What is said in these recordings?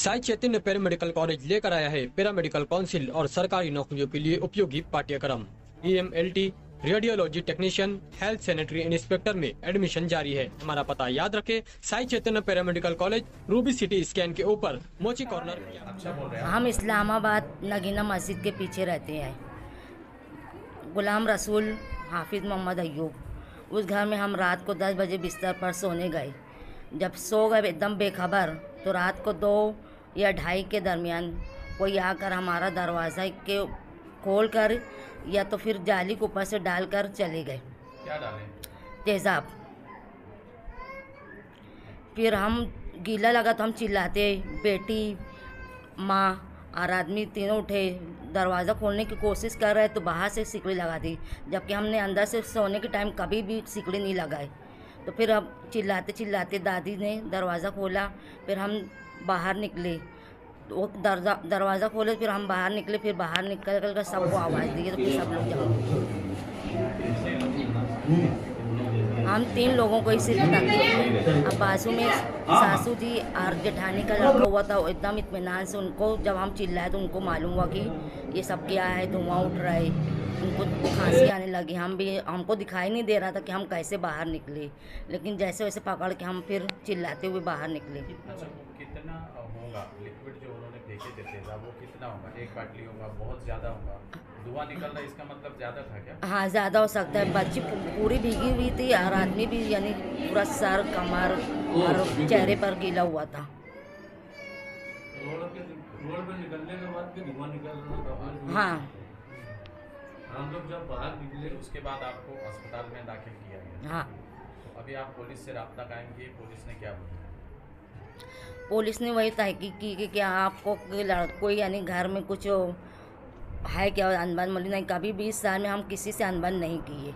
Sai Chaitanya paramedical college लेकर आया है पैरामेडिकल काउंसिल और सरकारी नौकरियों के लिए उपयोगी पाठ्यक्रम। EMLT, radiology technician, health sanitary inspector में एडमिशन जारी है। हमारा पता याद रखें, Sai Chaitanya paramedical college, Ruby city scan के ऊपर, मोची कॉर्नर। हम इस्लामाबाद नगीना मस्जिद के पीछे रहते हैं। गुलाम रसूल हाफिज मोहम्मद अय्यूब, उस घर में हम रात को 10 बजे बिस्तर पर सोने गए। जब सो गए एकदम बेखबर, तो रात को 2 या 2:30 के दरमियान कोई आकर हमारा दरवाज़ा के खोल कर या तो फिर जाली के ऊपर से डालकर चले गए। क्या डाले? तेज़ाब। फिर हम गीला लगा तो हम चिल्लाते, बेटी, माँ और आदमी तीनों उठे, दरवाज़ा खोलने की कोशिश कर रहे तो बाहर से सिकड़ी लगा दी, जबकि हमने अंदर से सोने के टाइम कभी भी सिकड़ी नहीं लगाई। तो फिर अब चिल्लाते चिल्लाते दादी ने दरवाज़ा खोला, फिर हम बाहर निकले। वो दरवाज़ा खोले, फिर हम बाहर निकले, फिर बाहर निकल कर सबको आवाज़ दी तो फिर सब लोग जाओ। हम 3 लोगों को इसी तकलीफ हुई। अब बाजू में सासू जी और जेठानी का लड़का हुआ था, एकदम इत्मीनान से उनको जब हम चिल्लाए तो उनको मालूम हुआ कि ये सब क्या है, धुआं उठ रहा है, उनको खांसी आने लगी। हमको दिखाई नहीं दे रहा था कि हम कैसे बाहर निकले, लेकिन जैसे वैसे पकड़ के हम फिर चिल्लाते हुए बाहर निकले। कितना होगा लिक्विड जो उन्होंने फेंके थे तेज़ाब, वो कितना होगा? 1 बाटली होगा? बहुत ज़्यादा होगा? धुआं निकल रहा है, इसका मतलब ज़्यादा था क्या? हाँ, ज़्यादा हो सकता है। बच्ची पूरी भीगी हुई थी और आदमी भी, यानी पूरा सर, कमर और चेहरे पर गीला हुआ था। रोड पे निकलने के बाद धुआं निकल रहा था। हाँ, हम लोग जब बाहर निकले उसके बाद आपको अस्पताल में दाखिल किया गया। हाँ। तो अभी आप पुलिस से रब्ता कायम किए, पुलिस ने क्या बोला? पुलिस ने वही तहकीक की कि क्या आपको कोई यानी घर में कुछ है क्या अनबन? बोली नहीं, कभी भी 20 साल में हम किसी से अनबन नहीं किए।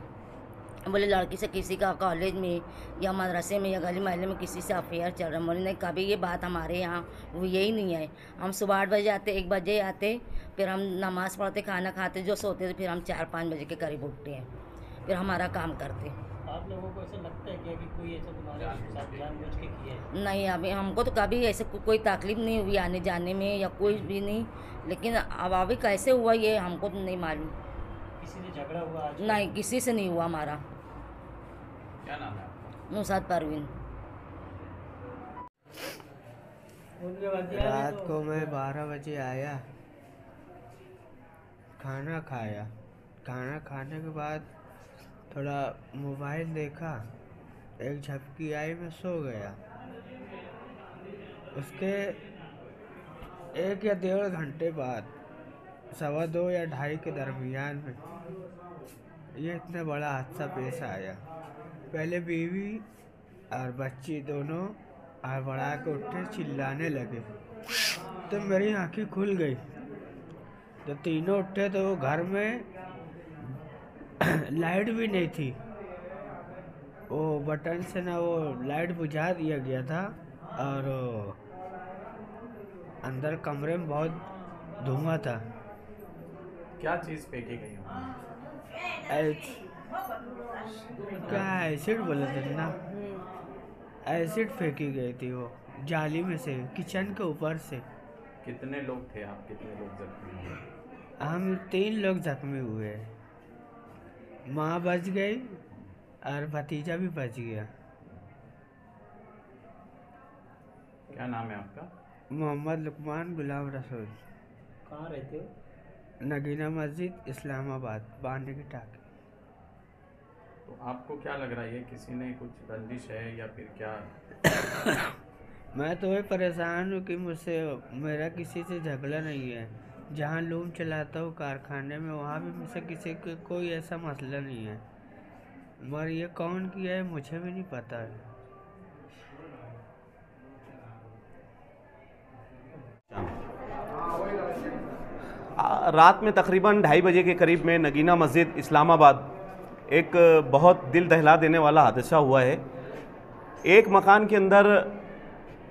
बोले लड़की से किसी का कॉलेज में या मदरसे में या गली मोहल्ले में किसी से अफेयर चल रहा है। बोले नहीं, कभी ये बात हमारे यहाँ हुई ही नहीं है। हम सुबह 8 बजे आते, 1 बजे आते, फिर हम नमाज़ पढ़ते, खाना खाते, जो सोते थे, फिर हम 4-5 बजे के करीब उठते हैं, फिर हमारा काम करते। आप लोगों को ऐसा लगता है क्या कि कोई ऐसा तुम्हारे साथ जानबूझ के किया है? नहीं, अभी हमको तो कभी ऐसे कोई तकलीफ नहीं हुई आने जाने में या कोई भी नहीं, लेकिन अब अभी कैसे हुआ ये हमको तो नहीं मालूम। किसी से झगड़ा हुआ आज? नहीं, किसी से नहीं हुआ हमारा। क्या नाम है आपका? नुसरत परवीन। रात को मैं 12 बजे आया, खाना खाया। खाना खाने के बाद थोड़ा मोबाइल देखा, एक झपकी आई, मैं सो गया। उसके 1 या 1.5 घंटे बाद 2:15 या 2:30 के दरमियान में ये इतना बड़ा हादसा पेश आया। पहले बीवी और बच्ची दोनों हड़बड़ा के उठे, चिल्लाने लगे, तो मेरी आँखें खुल गई। तो तीनों उठे तो घर में लाइट भी नहीं थी, वो बटन से ना वो लाइट बुझा दिया गया था, और अंदर कमरे में बहुत धुआं था। क्या चीज़ फेंकी गई? क्या एसिड बोले थे ना, एसिड फेंकी गई थी वो जाली में से, किचन के ऊपर से। कितने लोग थे आप? कितने लोग जख्मी हुए? हम 3 लोग जख्मी हुए। माँ बच गई और भतीजा भी बच गया। क्या नाम है आपका? मोहम्मद लुकमान गुलाम रसूल। कहाँ रहते हो? नगीना मस्जिद, इस्लामाबाद, बांडे की टाकी। तो आपको क्या लग रहा है, ये किसी ने कुछ रंजिश है या फिर क्या? मैं तो वही परेशान हूँ कि मेरा किसी से झगड़ा नहीं है। जहाँ लूम चलाता हूँ कारखाने में, वहाँ भी मुझसे किसी का कोई ऐसा मसला नहीं है, मगर ये कौन किया है मुझे भी नहीं पता है। रात में तकरीबन 2:30 बजे के करीब में नगीना मस्जिद इस्लामाबाद एक बहुत दिल दहला देने वाला हादसा हुआ है। एक मकान के अंदर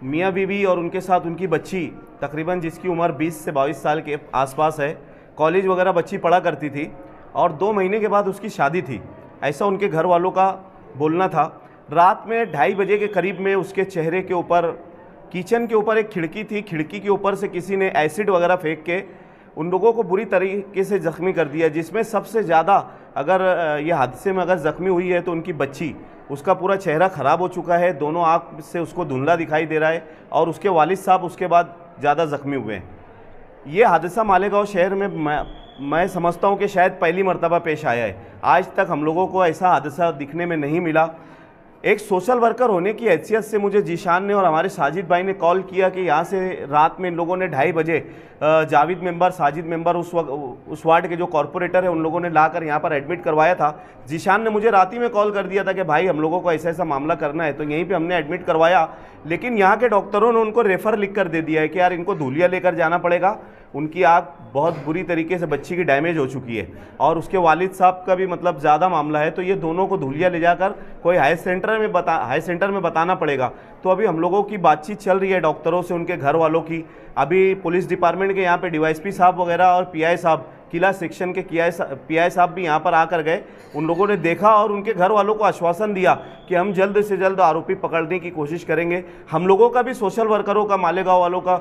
मियाँ बीवी और उनके साथ उनकी बच्ची, तकरीबन जिसकी उम्र 20 से 22 साल के आसपास है, कॉलेज वगैरह बच्ची पढ़ा करती थी और 2 महीने के बाद उसकी शादी थी, ऐसा उनके घर वालों का बोलना था। रात में 2:30 बजे के करीब में उसके चेहरे के ऊपर किचन के ऊपर एक खिड़की थी, खिड़की के ऊपर से किसी ने एसिड वगैरह फेंक के उन लोगों को बुरी तरीके से ज़ख्मी कर दिया, जिसमें सबसे ज़्यादा अगर ये हादसे में अगर ज़ख्मी हुई है तो उनकी बच्ची, उसका पूरा चेहरा ख़राब हो चुका है, दोनों आँख से उसको धुंधला दिखाई दे रहा है, और उसके वालिद साहब उसके बाद ज़्यादा ज़ख्मी हुए हैं। ये हादसा मालेगांव शहर में मैं समझता हूँ कि शायद पहली मर्तबा पेश आया है। आज तक हम लोगों को ऐसा हादसा दिखने में नहीं मिला। एक सोशल वर्कर होने की हैसियत से मुझे जीशान ने और हमारे साजिद भाई ने कॉल किया कि यहाँ से रात में इन लोगों ने 2:30 बजे जावेद मेंबर, साजिद मेंबर, उस वार्ड के जो कॉरपोरेटर है, उन लोगों ने लाकर यहाँ पर एडमिट करवाया था। जीशान ने मुझे रात ही में कॉल कर दिया था कि भाई हम लोगों को ऐसा ऐसा मामला करना है, तो यहीं पे हमने एडमिट करवाया। लेकिन यहाँ के डॉक्टरों ने उनको रेफ़र लिख कर दे दिया है कि यार इनको धूलिया लेकर जाना पड़ेगा, उनकी आँख बहुत बुरी तरीके से बच्ची की डैमेज हो चुकी है, और उसके वालिद साहब का भी मतलब ज़्यादा मामला है, तो ये दोनों को धूलिया ले जाकर कोई हाई सेंटर में बताना पड़ेगा। तो अभी हम लोगों की बातचीत चल रही है डॉक्टरों से, उनके घर वालों की। अभी पुलिस डिपार्टमेंट के यहाँ पे डीवाईएसपी साहब वगैरह और पीआई साहब, किला सेक्शन के पीआई साहब भी यहाँ पर आकर गए। उन लोगों ने देखा और उनके घर वालों को आश्वासन दिया कि हम जल्द से जल्द आरोपी पकड़ने की कोशिश करेंगे। हम लोगों का भी, सोशल वर्करों का, मालेगांव वालों का,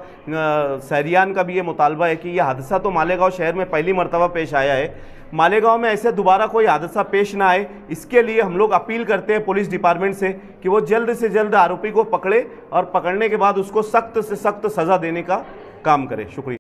शहरियान का भी ये मुतालबा है कि यह हादसा तो मालेगांव शहर में पहली मर्तबा पेश आया है, मालेगांव में ऐसे दोबारा कोई हादसा पेश ना आए, इसके लिए हम लोग अपील करते हैं पुलिस डिपार्टमेंट से कि वो जल्द से जल्द आरोपी को पकड़े और पकड़ने के बाद उसको सख्त से सख्त सज़ा देने का काम करे। शुक्रिया।